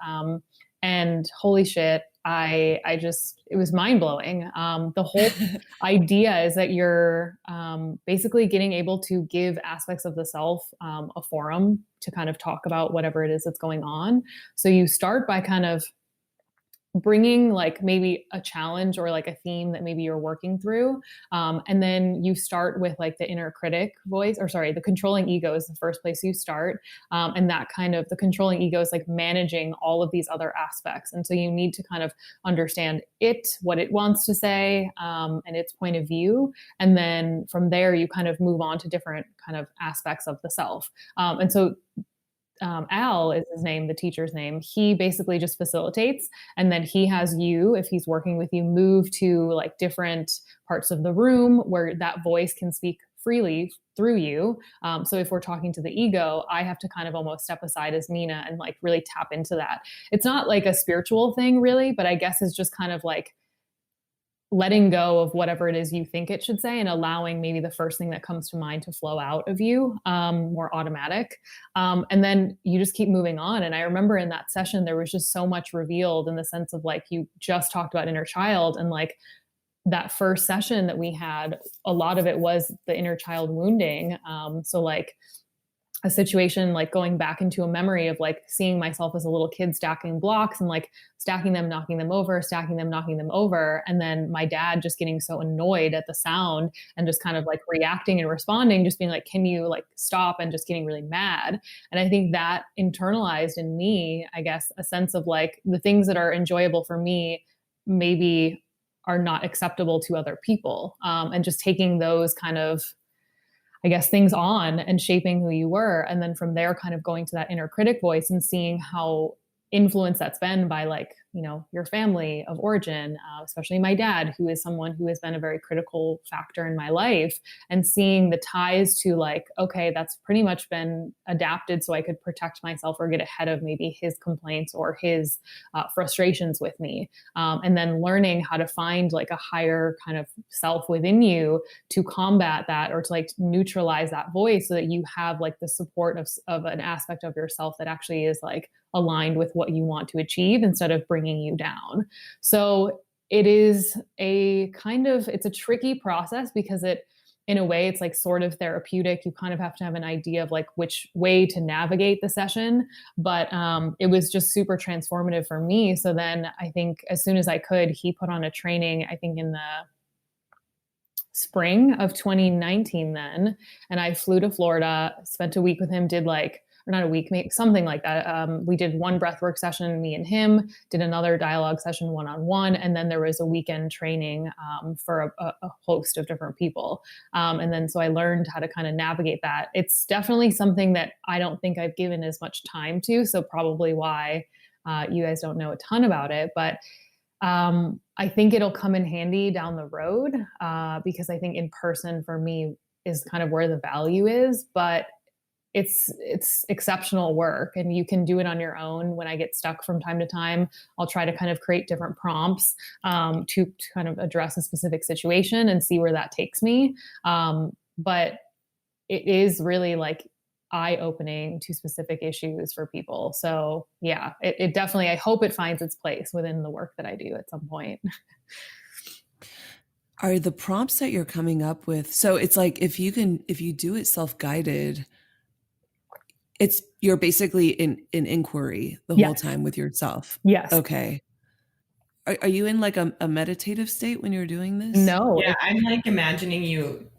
And holy shit, it was mind blowing. The whole idea is that you're basically getting able to give aspects of the self a forum to kind of talk about whatever it is that's going on. So you start by kind of bringing like maybe a challenge or like a theme that maybe you're working through. And then you start with like the inner critic voice, or sorry, the controlling ego is the first place you start. And that kind of the controlling ego is like managing all of these other aspects. And so you need to kind of understand what it wants to say, and its point of view. And then from there, you kind of move on to different kind of aspects of the self. And so Al is his name, the teacher's name. He basically just facilitates, and then he has you, if he's working with you, move to like different parts of the room where that voice can speak freely through you. So if we're talking to the ego, I have to kind of almost step aside as Nina and like really tap into that. It's not like a spiritual thing really, but I guess it's just kind of like letting go of whatever it is you think it should say and allowing maybe the first thing that comes to mind to flow out of you, more automatic. And then you just keep moving on. And I remember in that session, there was just so much revealed in the sense of like, you just talked about inner child, and like that first session that we had, a lot of it was the inner child wounding. So like a situation like going back into a memory of like seeing myself as a little kid stacking blocks and like stacking them, knocking them over, stacking them, knocking them over. And then my dad just getting so annoyed at the sound and just kind of like reacting and responding, just being like, can you like stop, and just getting really mad. And I think that internalized in me, I guess, a sense of like the things that are enjoyable for me maybe are not acceptable to other people. And just taking those kind of, I guess, things on and shaping who you were. And then from there, kind of going to that inner critic voice and seeing how influence that's been by like, you know, your family of origin, especially my dad, who is someone who has been a very critical factor in my life, and seeing the ties to like, okay, that's pretty much been adapted so I could protect myself or get ahead of maybe his complaints or his frustrations with me. And then learning how to find like a higher kind of self within you to combat that, or to like neutralize that voice, so that you have like the support of an aspect of yourself that actually is like aligned with what you want to achieve, instead of bringing you down. So it is it's a tricky process, because in a way, it's like sort of therapeutic. You kind of have to have an idea of like which way to navigate the session. But it was just super transformative for me. So then I think as soon as I could, he put on a training, I think in the spring of 2019 then. And I flew to Florida, spent a week with him, did like, or not a week, maybe something like that. We did one breathwork session, me and him, did another dialogue session one-on-one. And then there was a weekend training for a host of different people. And then so I learned how to kind of navigate that. It's definitely something that I don't think I've given as much time to. So probably why you guys don't know a ton about it. But I think it'll come in handy down the road, because I think in person for me is kind of where the value is. But it's exceptional work, and you can do it on your own. When I get stuck from time to time, I'll try to kind of create different prompts to kind of address a specific situation and see where that takes me. But it is really like eye-opening to specific issues for people. So yeah, it definitely, I hope it finds its place within the work that I do at some point. Are the prompts that you're coming up with, so it's like if you do it self-guided, you're basically in inquiry the whole time with yourself. Yes. Okay. Are you in like a meditative state when you're doing this? No. Yeah, I'm like imagining you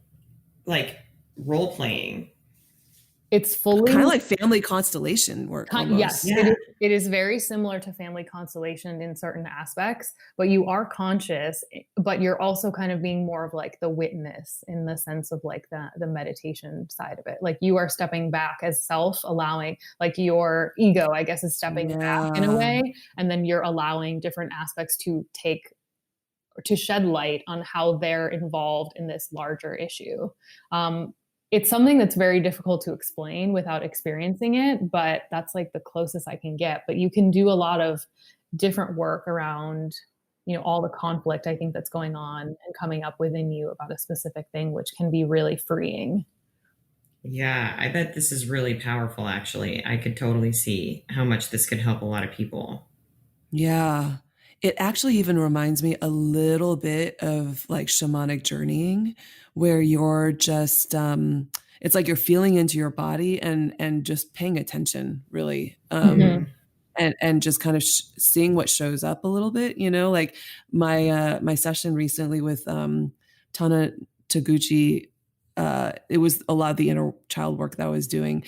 like role playing. It's fully kind of like family constellation work almost. Yes, Yeah. it is very similar to family constellation in certain aspects, but you are conscious, but you're also kind of being more of like the witness, in the sense of like the meditation side of it. Like you are stepping back as self, allowing, like your ego, I guess, is stepping back in a way, and then you're allowing different aspects to shed light on how they're involved in this larger issue. It's something that's very difficult to explain without experiencing it, but that's like the closest I can get. But you can do a lot of different work around, you know, all the conflict I think that's going on and coming up within you about a specific thing, which can be really freeing. Yeah, I bet this is really powerful, actually. I could totally see how much this could help a lot of people. Yeah. It actually even reminds me a little bit of like shamanic journeying, where you're just, it's like you're feeling into your body and just paying attention, really. And just kind of seeing what shows up a little bit, you know, like my session recently with Tana Taguchi, it was a lot of the inner child work that I was doing.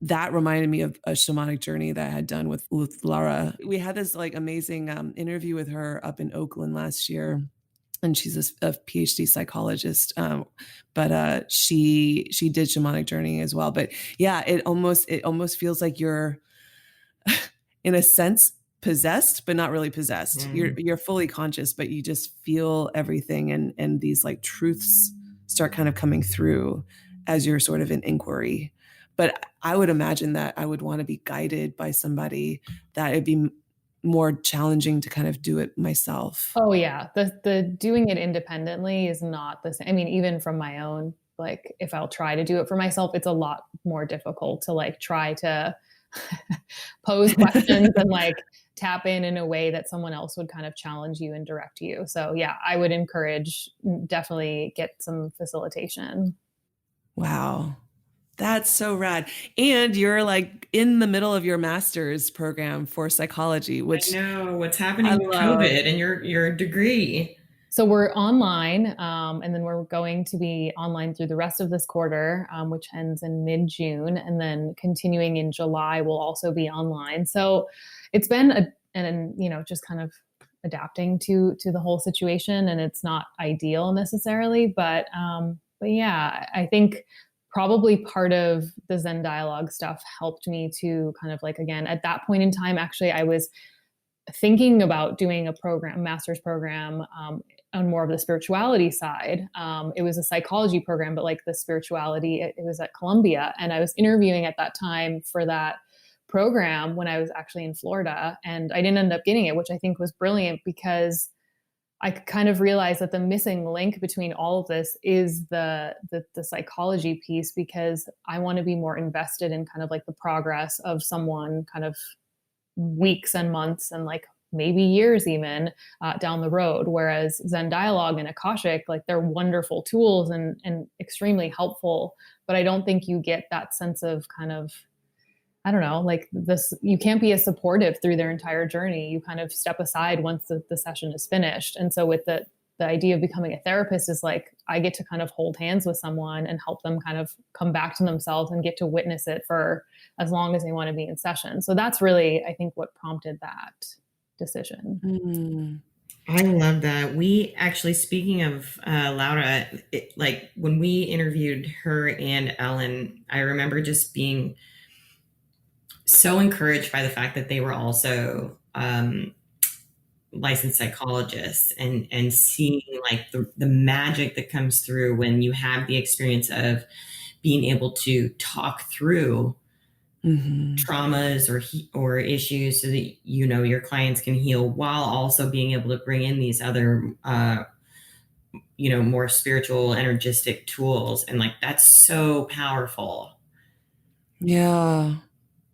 That reminded me of a shamanic journey that I had done with Lara. We had this like amazing interview with her up in Oakland last year, and she's a PhD psychologist. But she did shamanic journey as well. But yeah, it almost feels like you're in a sense possessed, but not really possessed. You're fully conscious, but you just feel everything, and these like truths start kind of coming through as you're sort of in inquiry. But I would imagine that I would want to be guided by somebody, that it'd be more challenging to kind of do it myself. Oh yeah. The doing it independently is not the same. I mean, even from my own, like if I'll try to do it for myself, it's a lot more difficult to like try to pose questions and like tap in a way that someone else would kind of challenge you and direct you. So yeah, I would encourage, definitely get some facilitation. Wow. That's so rad. And you're like in the middle of your master's program for psychology, which I know what's happening with COVID and your degree. So we're online, and then we're going to be online through the rest of this quarter, which ends in mid-June, and then continuing in July will also be online. So it's been just kind of adapting to the whole situation, and it's not ideal necessarily, but yeah, I think probably part of the Zen dialogue stuff helped me to kind of like, again, at that point in time, actually, I was thinking about doing a program, master's program, on more of the spirituality side. It was a psychology program, but like the spirituality, it was at Columbia. And I was interviewing at that time for that program when I was actually in Florida, and I didn't end up getting it, which I think was brilliant because I kind of realized that the missing link between all of this is the psychology piece, because I want to be more invested in kind of like the progress of someone kind of weeks and months and like maybe years even down the road. Whereas Zen Dialogue and Akashic, like they're wonderful tools and extremely helpful, but I don't think you get that sense of kind of, I don't know, like this, you can't be as supportive through their entire journey. You kind of step aside once the session is finished. And so with the idea of becoming a therapist is like, I get to kind of hold hands with someone and help them kind of come back to themselves and get to witness it for as long as they want to be in session. So that's really, I think, what prompted that decision. Mm. I love that. We actually, speaking of Laura, like when we interviewed her and Ellen, I remember just being so encouraged by the fact that they were also licensed psychologists, and seeing like the magic that comes through when you have the experience of being able to talk through traumas or issues so that your clients can heal, while also being able to bring in these other more spiritual, energistic tools, and like that's so powerful. Yeah.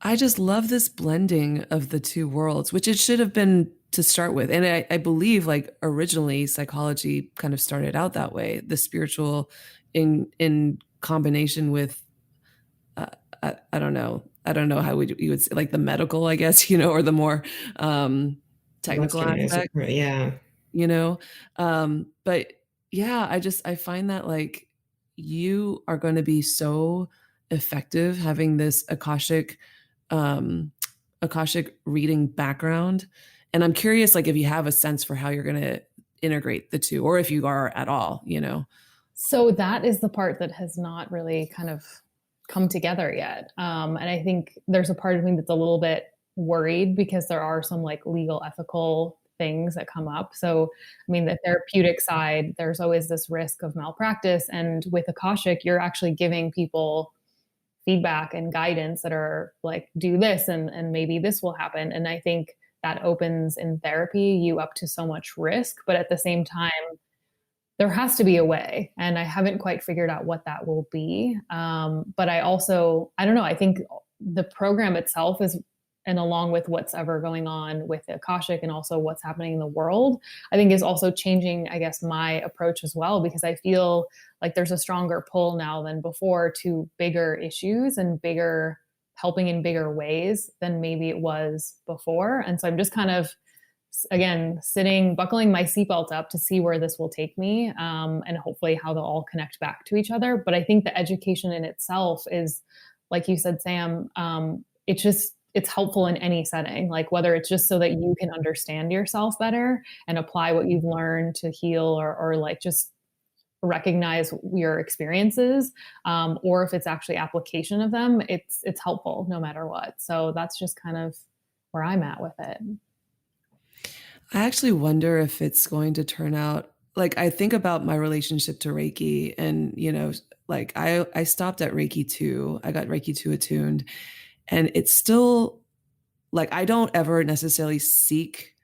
I just love this blending of the two worlds, which it should have been to start with. And I believe like originally psychology kind of started out that way, the spiritual in combination with, I don't know how you would say, like the medical, I guess, or the more technical aspect, Yeah. But yeah, I find that like you are going to be so effective having this Akashic reading background. And I'm curious, like, if you have a sense for how you're going to integrate the two, or if you are at all, So that is the part that has not really kind of come together yet. And I think there's a part of me that's a little bit worried because there are some like legal, ethical things that come up. So, I mean, the therapeutic side, there's always this risk of malpractice. And with Akashic, you're actually giving people feedback and guidance that are like, do this and maybe this will happen. And I think that opens in therapy you up to so much risk. But at the same time, there has to be a way. And I haven't quite figured out what that will be. But I don't know, I think the program itself is, and along with what's ever going on with Akashic and also what's happening in the world, I think is also changing, I guess, my approach as well, because I feel like there's a stronger pull now than before to bigger issues and helping in bigger ways than maybe it was before. And so I'm just kind of, again, buckling my seatbelt up to see where this will take me, and hopefully how they'll all connect back to each other. But I think the education in itself is, like you said, Sam, it's helpful in any setting, like whether it's just so that you can understand yourself better and apply what you've learned to heal or like just recognize your experiences, or if it's actually application of them, it's helpful no matter what. So that's just kind of where I'm at with it. I actually wonder if it's going to turn out, like, I think about my relationship to Reiki and, like I stopped at Reiki 2, I got Reiki 2 attuned, and it's still like, I don't ever necessarily seek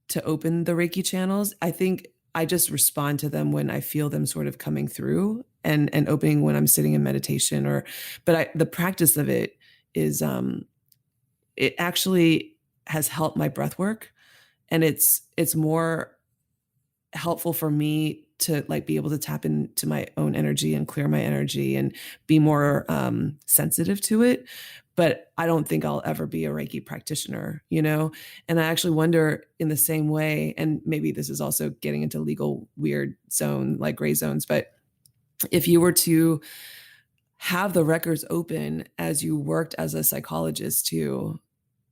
to open the Reiki channels. I think I just respond to them when I feel them sort of coming through and opening when I'm sitting in meditation but the practice of it is, it actually has helped my breath work. And it's more helpful for me to like be able to tap into my own energy and clear my energy and be more sensitive to it. But I don't think I'll ever be a Reiki practitioner, And I actually wonder in the same way, and maybe this is also getting into legal weird zone, like gray zones, but if you were to have the records open as you worked as a psychologist too,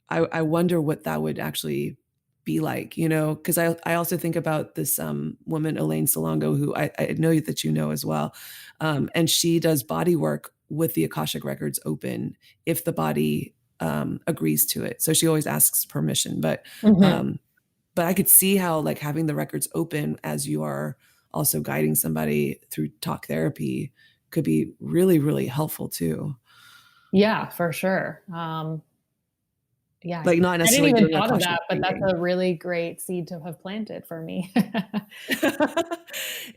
I wonder what that would actually be like, because I also think about this woman, Elaine Salongo, who I know that as well. And she does body work with the Akashic records open if the body agrees to it. So she always asks permission, but I could see how like having the records open as you are also guiding somebody through talk therapy could be really, really helpful too. Yeah, for sure. Yeah, Like not I didn't necessarily even doing thought of Akashic that, but that's reading. a really great seed to have planted for me.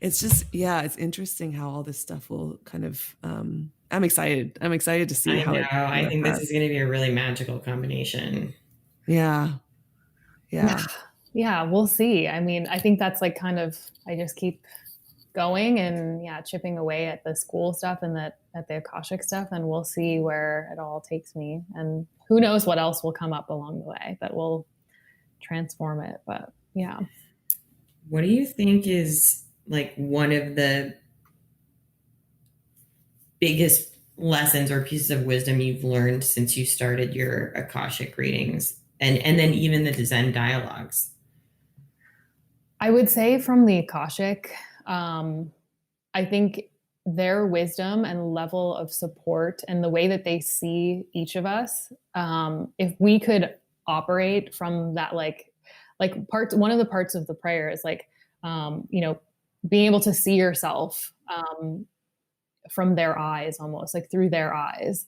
It's just, yeah, it's interesting how all this stuff will kind of, I'm excited. I'm excited to see I how know. it I think this is manifests. going to be a really magical combination. Yeah. Yeah. Yeah. Yeah, we'll see. I mean, I think that's like kind of, I just keep going and chipping away at the school stuff and at the Akashic stuff, and we'll see where it all takes me. And who knows what else will come up along the way that will transform it. But yeah. What do you think is like one of the biggest lessons or pieces of wisdom you've learned since you started your Akashic readings and then even the Zen dialogues? I would say from the Akashic, I think their wisdom and level of support and the way that they see each of us, if we could operate from that, like parts, one of the parts of the prayer is like, being able to see yourself from their eyes, almost like through their eyes.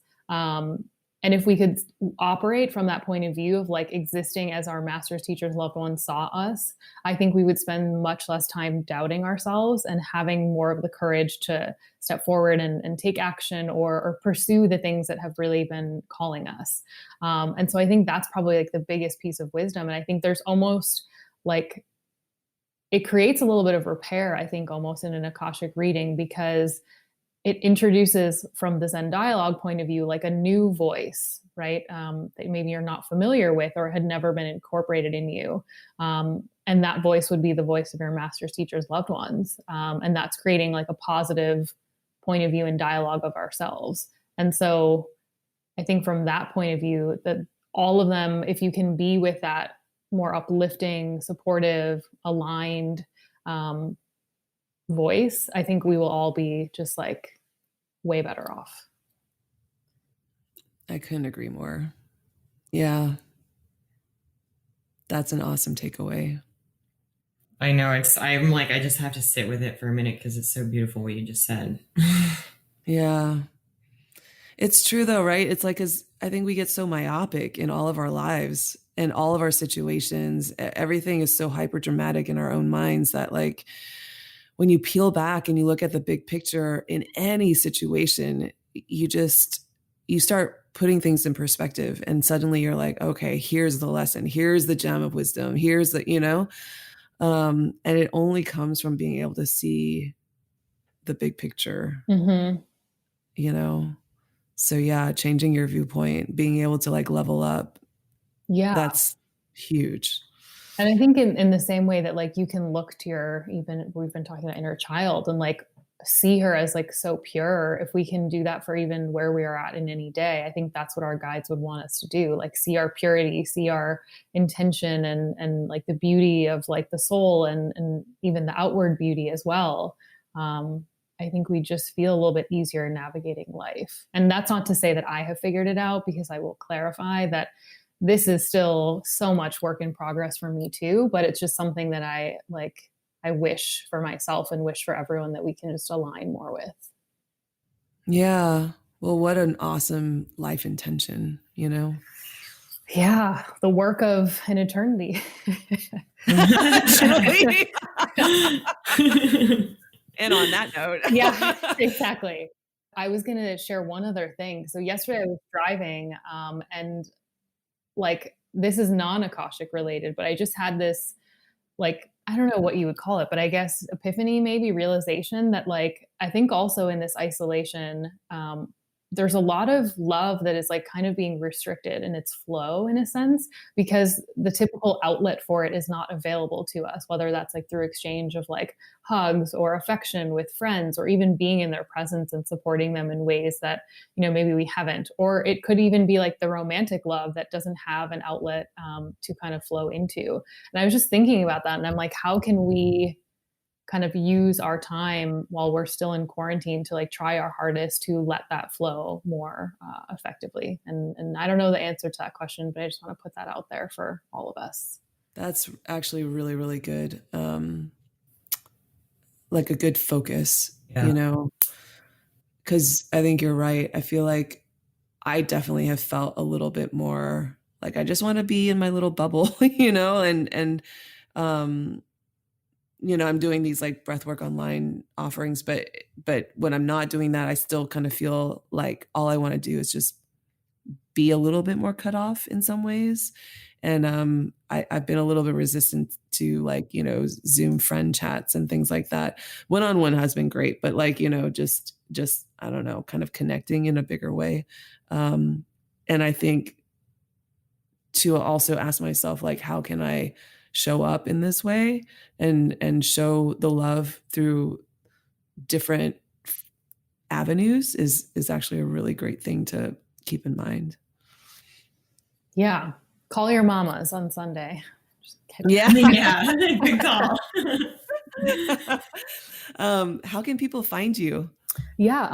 And if we could operate from that point of view of like existing as our masters, teachers, loved ones saw us, I think we would spend much less time doubting ourselves and having more of the courage to step forward and take action or pursue the things that have really been calling us. And so I think that's probably like the biggest piece of wisdom. And I think there's almost like, it creates a little bit of repair, I think, almost in an Akashic reading, because it introduces from the Zen dialogue point of view, like a new voice, right? That maybe you're not familiar with or had never been incorporated in you. And that voice would be the voice of your masters, teachers, loved ones. And that's creating like a positive point of view and dialogue of ourselves. And so I think from that point of view, that all of them, if you can be with that more uplifting, supportive, aligned, voice, I think we will all be just like way better off. I couldn't agree more. Yeah. That's an awesome takeaway. I know I'm like, I just have to sit with it for a minute because it's so beautiful what you just said. Yeah. It's true though, right? It's like, cause I think we get so myopic in all of our lives and all of our situations. Everything is so hyper dramatic in our own minds that like, when you peel back and you look at the big picture in any situation, you start putting things in perspective and suddenly you're like, okay, here's the lesson. Here's the gem of wisdom. Here's the, and it only comes from being able to see the big picture, So yeah, changing your viewpoint, being able to like level up. Yeah. That's huge. And I think in the same way that like you can look to even we've been talking about inner child and like see her as like so pure, if we can do that for even where we are at in any day, I think that's what our guides would want us to do. Like see our purity, see our intention and like the beauty of like the soul and even the outward beauty as well. I think we just feel a little bit easier navigating life. And that's not to say that I have figured it out, because I will clarify that this is still so much work in progress for me too, but it's just something that I wish for myself and wish for everyone that we can just align more with. Yeah. Well, what an awesome life intention, Yeah. The work of an eternity. And on that note. Yeah, exactly. I was going to share one other thing. So yesterday I was driving and like, this is non-Akashic related, but I just had this, like, I don't know what you would call it, but I guess epiphany, maybe realization that like, I think also in this isolation, there's a lot of love that is like kind of being restricted in its flow in a sense, because the typical outlet for it is not available to us, whether that's like through exchange of like hugs or affection with friends, or even being in their presence and supporting them in ways that, maybe we haven't, or it could even be like the romantic love that doesn't have an outlet to kind of flow into. And I was just thinking about that. And I'm like, how can we kind of use our time while we're still in quarantine to like try our hardest to let that flow more effectively. And I don't know the answer to that question, but I just want to put that out there for all of us. That's actually really, really good. Like a good focus, you know, because I think you're right. I feel like I definitely have felt a little bit more like I just want to be in my little bubble, you know, and you know, I'm doing these like breathwork online offerings, but when I'm not doing that, I still kind of feel like all I want to do is just be a little bit more cut off in some ways. And I've been a little bit resistant to like, you know, Zoom friend chats and things like that. One-on-one has been great, but like, you know, just I don't know, kind of connecting in a bigger way. And I think to also ask myself, like, how can I show up in this way and show the love through different avenues is actually a really great thing to keep in mind. Yeah. Call your mamas on Sunday. Just kidding. Yeah. Yeah. Good call. How can people find you? Yeah.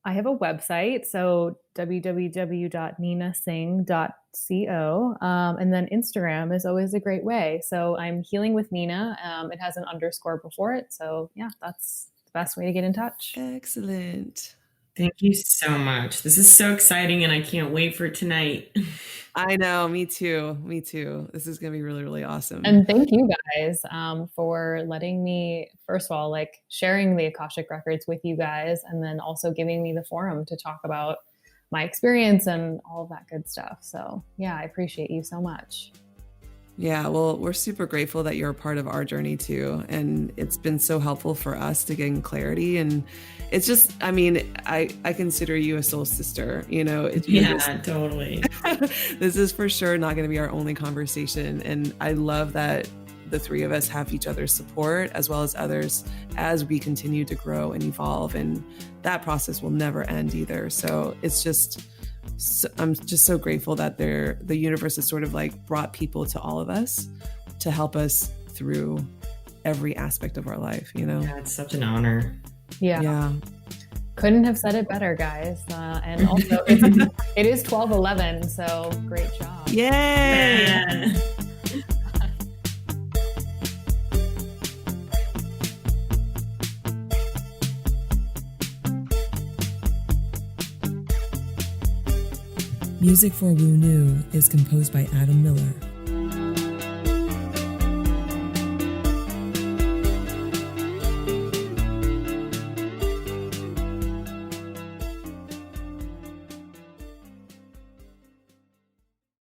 I have a website. So www.ninasingh.co. And then Instagram is always a great way. So I'm Healing with Nina. It has an underscore before it. So yeah, that's the best way to get in touch. Excellent. Thank you so much. This is so exciting and I can't wait for tonight. I know. Me too. Me too. This is going to be really, really awesome. And thank you guys for letting me, first of all, like sharing the Akashic Records with you guys, and then also giving me the forum to talk about my experience and all of that good stuff. So yeah, I appreciate you so much. Yeah, well, we're super grateful that you're a part of our journey too. And it's been so helpful for us to gain clarity. And it's just, I mean, I consider you a soul sister, you know. Totally. This is for sure not going to be our only conversation. And I love that the three of us have each other's support as well as others as we continue to grow and evolve. And that process will never end either. So it's just... So I'm just so grateful that the universe has sort of like brought people to all of us to help us through every aspect of our life, you know? Yeah, it's such an honor. Yeah. Couldn't have said it better, guys. And also it is 12:11, so great job. Yay! Yeah. Music for Woo New is composed by Adam Miller.